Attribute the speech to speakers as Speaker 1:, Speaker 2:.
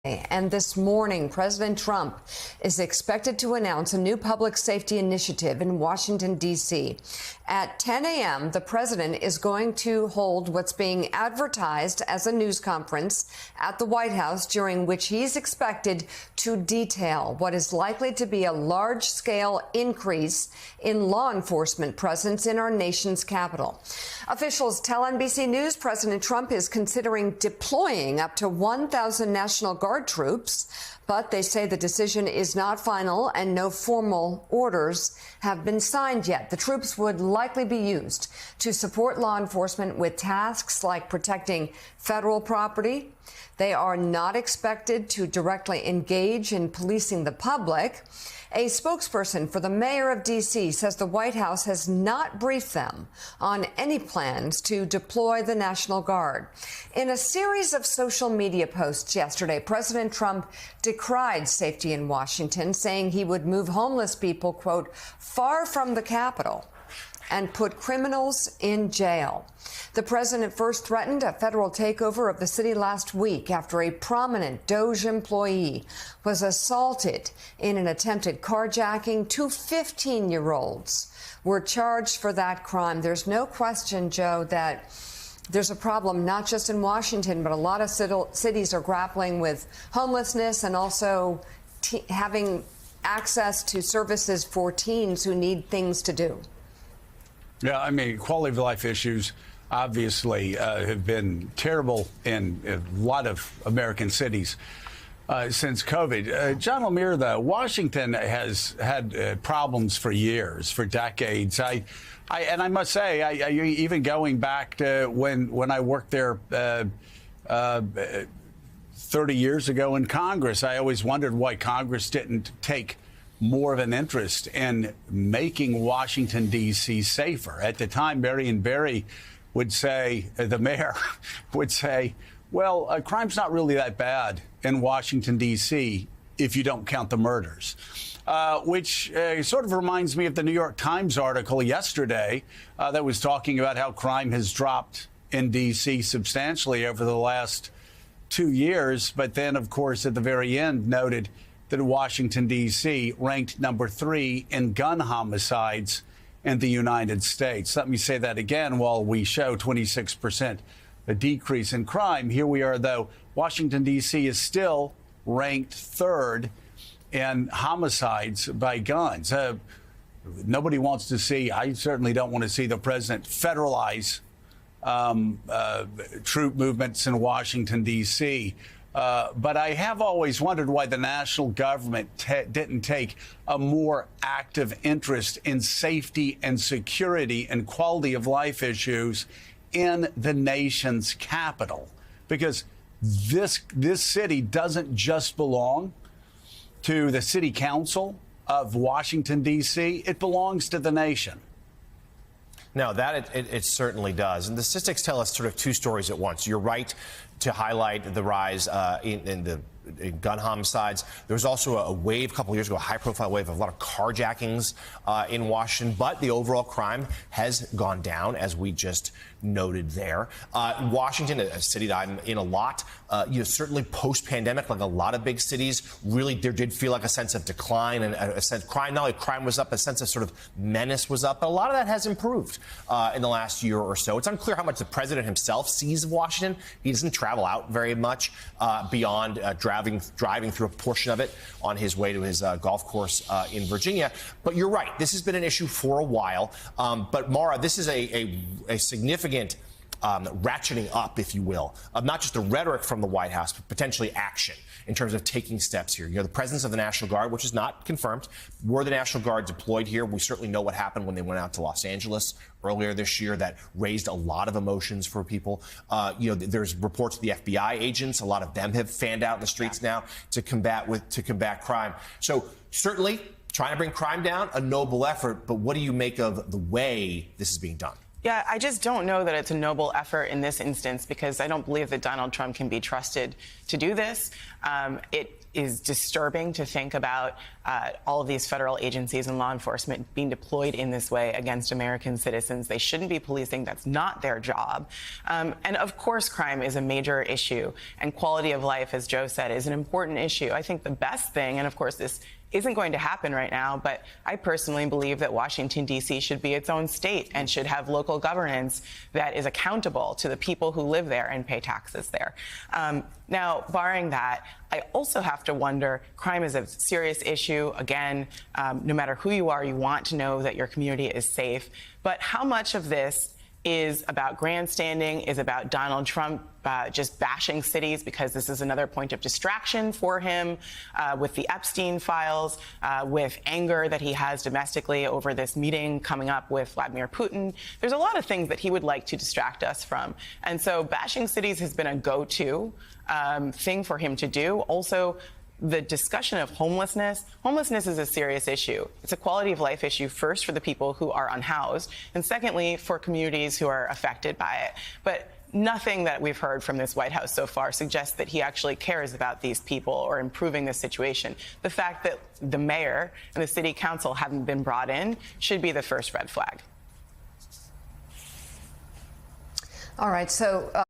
Speaker 1: And this morning, President Trump is expected to announce a new public safety initiative in Washington, D.C. At 10 a.m., the president is going to hold what's being advertised as a news conference at the White House, during which he's expected to detail what is likely to be a large-scale increase in law enforcement presence in our nation's capital. Officials tell NBC News President Trump is considering deploying up to 1,000 National Guard troops, but they say the decision is not final and no formal orders have been signed yet. The troops would likely be used to support law enforcement with tasks like protecting federal property. They are not expected to directly engage in policing the public. A spokesperson for the mayor of D.C. says the White House has not briefed them on any plans to deploy the National Guard. In a series of social media posts yesterday, President Trump decried safety in Washington, saying he would move homeless people, quote, far from the Capitol and put criminals in jail. The president first threatened a federal takeover of the city last week after a prominent DOJ employee was assaulted in an attempted carjacking. Two 15-year-olds were charged for that crime. There's no question, Joe, that there's a problem not just in Washington, but a lot of cities are grappling with homelessness and also having access to services for teens who need things to do.
Speaker 2: Yeah, I mean, quality of life issues obviously have been terrible in a lot of American cities since COVID. John Lemire, though, Washington has had problems for years, for decades. And I must say, even going back to when I worked there 30 years ago in Congress, I always wondered why Congress didn't take more of an interest in making Washington, D.C. safer. At the time, Marion Barry would say, the mayor would say, well, crime's not really that bad in Washington, D.C. if you don't count the murders, which sort of reminds me of the New York Times article yesterday that was talking about how crime has dropped in D.C. substantially over the last 2 years. But then, of course, at the very end noted that Washington, D.C. ranked number 3 in gun homicides in the United States. Let me say that again. While we show 26% a decrease in crime, here we are, though, Washington, D.C. is still ranked 3rd in homicides by guns. Nobody wants to see, I certainly don't want to see the president federalize troop movements in Washington, D.C., but I have always wondered why the national government didn't take a more active interest in safety and security and quality of life issues in the nation's capital. Because this city doesn't just belong to the city council of Washington, D.C. It belongs to the nation.
Speaker 3: No, that it certainly does. And the statistics tell us sort of two stories at once. You're right to highlight the rise in gun homicides. There was also a wave a couple of years ago, a high-profile wave of a lot of carjackings in Washington, but the overall crime has gone down, as we just noted there. Washington, a city that I'm in a lot, certainly post-pandemic, like a lot of big cities, really there did feel like a sense of decline and a sense crime. Not only crime was up, a sense of sort of menace was up, but a lot of that has improved in the last year or so. It's unclear how much the president himself sees of Washington. He doesn't travel out very much beyond driving through a portion of it on his way to his golf course in Virginia. But you're right. This has been an issue for a while. But Mara, this is a significant ratcheting up, if you will, of not just the rhetoric from the White House, but potentially action in terms of taking steps here. You know, the presence of the National Guard, which is not confirmed. Were the National Guard deployed here? We certainly know what happened when they went out to Los Angeles earlier this year. That raised a lot of emotions for people. There's reports of the FBI agents. A lot of them have fanned out in the streets now to combat crime. So certainly trying to bring crime down, a noble effort. But what do you make of the way this is being done?
Speaker 4: Yeah, I just don't know that it's a noble effort in this instance, because I don't believe that Donald Trump can be trusted to do this. It is disturbing to think about all of these federal agencies and law enforcement being deployed in this way against American citizens. They shouldn't be policing. That's not their job. And of course, crime is a major issue, and quality of life, as Joe said, is an important issue. I think the best thing, and of course this isn't going to happen right now, but I personally believe that Washington, D.C. should be its own state and should have local governance that is accountable to the people who live there and pay taxes there. Now, barring that, I also have to wonder, crime is a serious issue. Again, no matter who you are, you want to know that your community is safe. But how much of this is about grandstanding, is about Donald Trump just bashing cities because this is another point of distraction for him, with the Epstein files, with anger that he has domestically over this meeting coming up with Vladimir Putin. There's a lot of things that he would like to distract us from. And so bashing cities has been a go-to thing for him to do. Also, the discussion of homelessness. Homelessness is a serious issue. It's a quality of life issue, first for the people who are unhoused, and secondly for communities who are affected by it. But nothing that we've heard from this White House so far suggests that he actually cares about these people or improving the situation. The fact that the mayor and the city council haven't been brought in should be the first red flag.
Speaker 1: All right, so